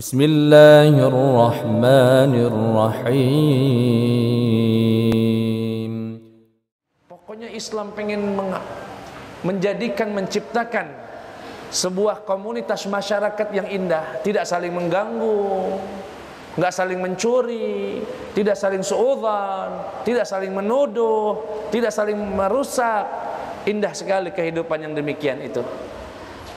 Bismillahirrahmanirrahim. Pokoknya Islam pengen menciptakan sebuah komunitas masyarakat yang indah, tidak saling mengganggu, nggak saling mencuri, tidak saling suudzon, tidak saling menuduh, tidak saling merusak. Indah sekali kehidupan yang demikian itu.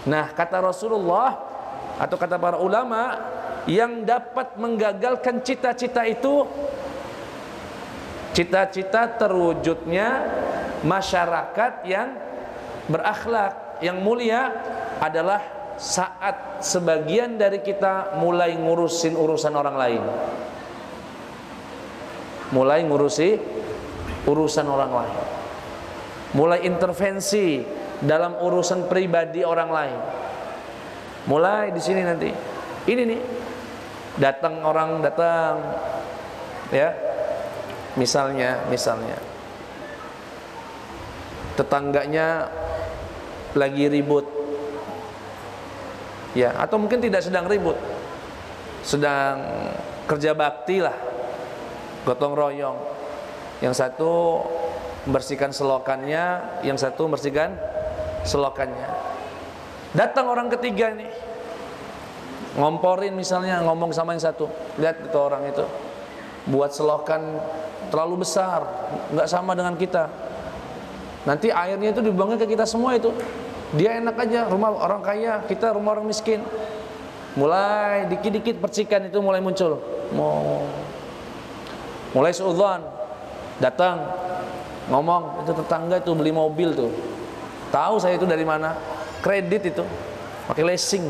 Nah, kata Rasulullah atau kata para ulama, yang dapat menggagalkan cita-cita itu, cita-cita terwujudnya masyarakat yang berakhlak, yang mulia, adalah saat sebagian dari kita mulai ngurusin urusan orang lain, mulai ngurusi urusan orang lain, mulai intervensi dalam urusan pribadi orang lain. Mulai di sini nanti. Ini nih, datang ya. Misalnya tetangganya lagi ribut. Ya, atau mungkin tidak sedang ribut. Sedang kerja bakti lah. Gotong royong. Yang satu membersihkan selokannya, yang satu membersihkan selokannya. Datang orang ketiga nih, ngomporin misalnya, ngomong sama yang satu, lihat itu orang itu buat selokan terlalu besar, nggak sama dengan kita, nanti airnya itu dibuangnya ke kita semua itu. Dia enak aja, rumah orang kaya, kita rumah orang miskin. Mulai dikit-dikit percikan itu mulai muncul, mulai suudzon. Datang ngomong, itu tetangga itu beli mobil tuh, tahu saya itu dari mana, kredit itu, pakai leasing.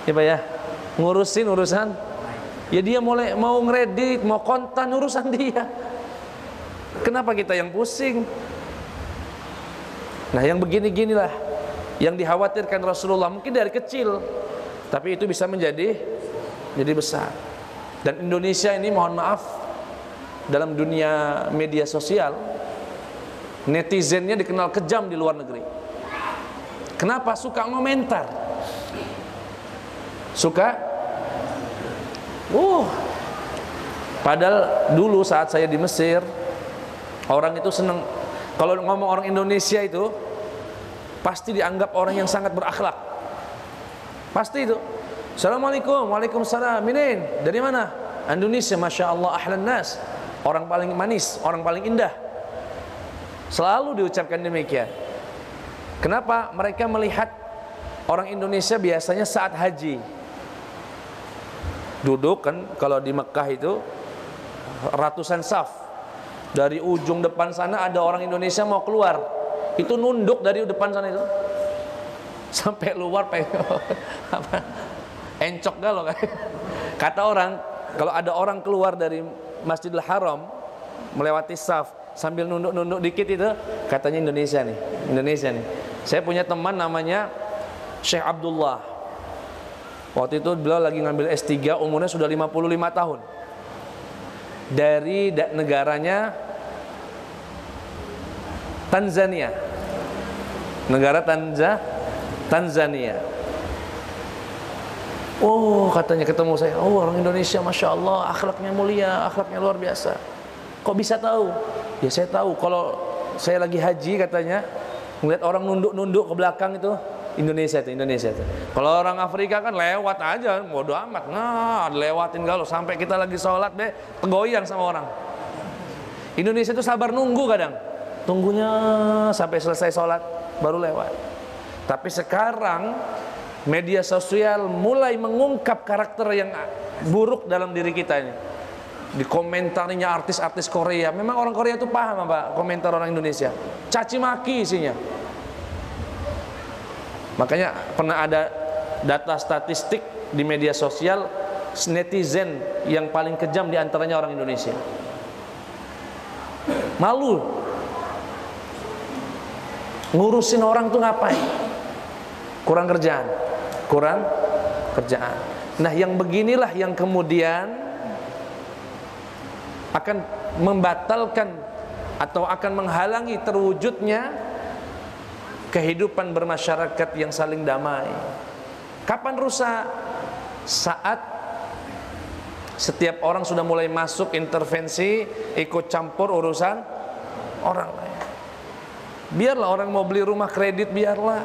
Ya Pak ya, ngurusin urusan. Ya dia mulai mau ngredit, mau kontan, urusan dia. Kenapa kita yang pusing? Nah, yang begini-ginilah yang dikhawatirkan Rasulullah, mungkin dari kecil, tapi itu bisa menjadi besar. Dan Indonesia ini, mohon maaf, dalam dunia media sosial, netizennya dikenal kejam di luar negeri. Kenapa? Suka ngomentar, suka padahal dulu saat saya di Mesir, orang itu senang kalau ngomong orang Indonesia itu pasti dianggap orang yang sangat berakhlak. Pasti itu. Assalamualaikum, waalaikumsalam. Minin, dari mana? Indonesia, masya Allah, ahlan nas. Orang paling manis, orang paling indah. Selalu diucapkan demikian. Kenapa? Mereka melihat orang Indonesia biasanya saat haji duduk kan, kalau di Mekah itu ratusan saf, dari ujung depan sana ada orang Indonesia mau keluar, itu nunduk dari depan sana itu sampai luar encok galau kan. Kata orang, kalau ada orang keluar dari Masjidil Haram melewati saf sambil nunduk-nunduk dikit itu, katanya Indonesia nih. Saya punya teman namanya Syekh Abdullah. Waktu itu beliau lagi ngambil S3, umurnya sudah 55 tahun. Dari negaranya Tanzania. Negara Tanzania. Katanya ketemu saya, orang Indonesia masya Allah, akhlaknya mulia, akhlaknya luar biasa. Kok bisa tahu? Ya saya tahu, kalau saya lagi haji katanya, ngeliat orang nunduk-nunduk ke belakang itu, Indonesia itu. Kalau orang Afrika kan lewat aja, bodo amat. Nah, lewatin galau sampai kita lagi sholat deh, tegoyang sama orang. Indonesia itu sabar nunggu kadang, tunggunya sampai selesai sholat baru lewat. Tapi sekarang media sosial mulai mengungkap karakter yang buruk dalam diri kita ini. Dikomentarinya artis-artis Korea. Memang orang Korea itu paham apa komentar orang Indonesia, caci maki isinya. Makanya pernah ada data statistik di media sosial, netizen yang paling kejam diantaranya orang Indonesia. Malu ngurusin orang tuh ngapain? Kurang kerjaan. Nah, yang beginilah yang kemudian akan membatalkan atau akan menghalangi terwujudnya kehidupan bermasyarakat yang saling damai. Kapan rusak? saat setiap orang sudah mulai masuk intervensi, ikut campur urusan orang lain. Biarlah orang mau beli rumah kredit, biarlah.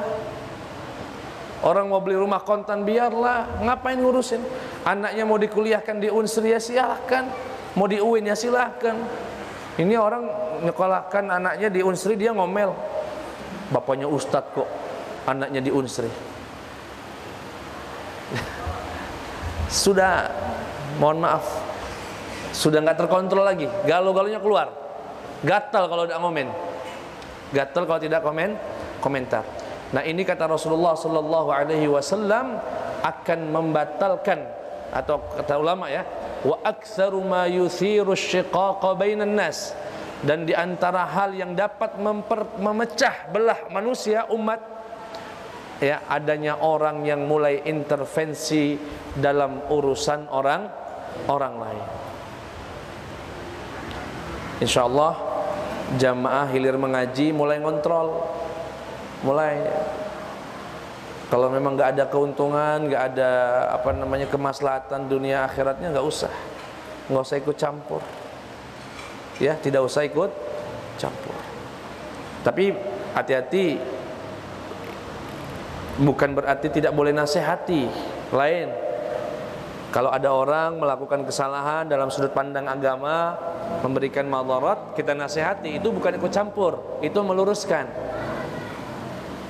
Orang mau beli rumah kontan, biarlah. Ngapain ngurusin? Anaknya mau dikuliahkan di Unsri, ya silahkan. Mau di UIN, ya silahkan. Ini orang nyekolahkan anaknya di Unsri, dia ngomel. Bapaknya ustadz kok, anaknya di Unsri. Sudah, mohon maaf, sudah nggak terkontrol lagi. Galau-galunya keluar. Gatal kalau tidak ngomen. Gatal kalau tidak komentar. Nah, ini kata Rasulullah sallallahu alaihi wasallam akan membatalkan, atau kata ulama ya, wa aktsaru ma yuthiru asyiqaqa bainan nas, dan di antara hal yang dapat memecah belah manusia umat, ya, adanya orang yang mulai intervensi dalam urusan orang lain. Insyaallah jamaah hilir mengaji mulai ngontrol, mulai kalau memang nggak ada keuntungan, nggak ada kemaslahatan dunia akhiratnya, nggak usah ikut campur, ya, tidak usah ikut campur. Tapi hati-hati, bukan berarti tidak boleh nasihati lain. Kalau ada orang melakukan kesalahan dalam sudut pandang agama, memberikan madarat, kita nasihati, itu bukan ikut campur, itu meluruskan.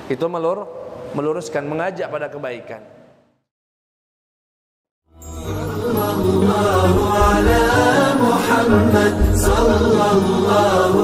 Itu meluruskan, mengajak pada kebaikan. Sallallahu ala Muhammad sallallahu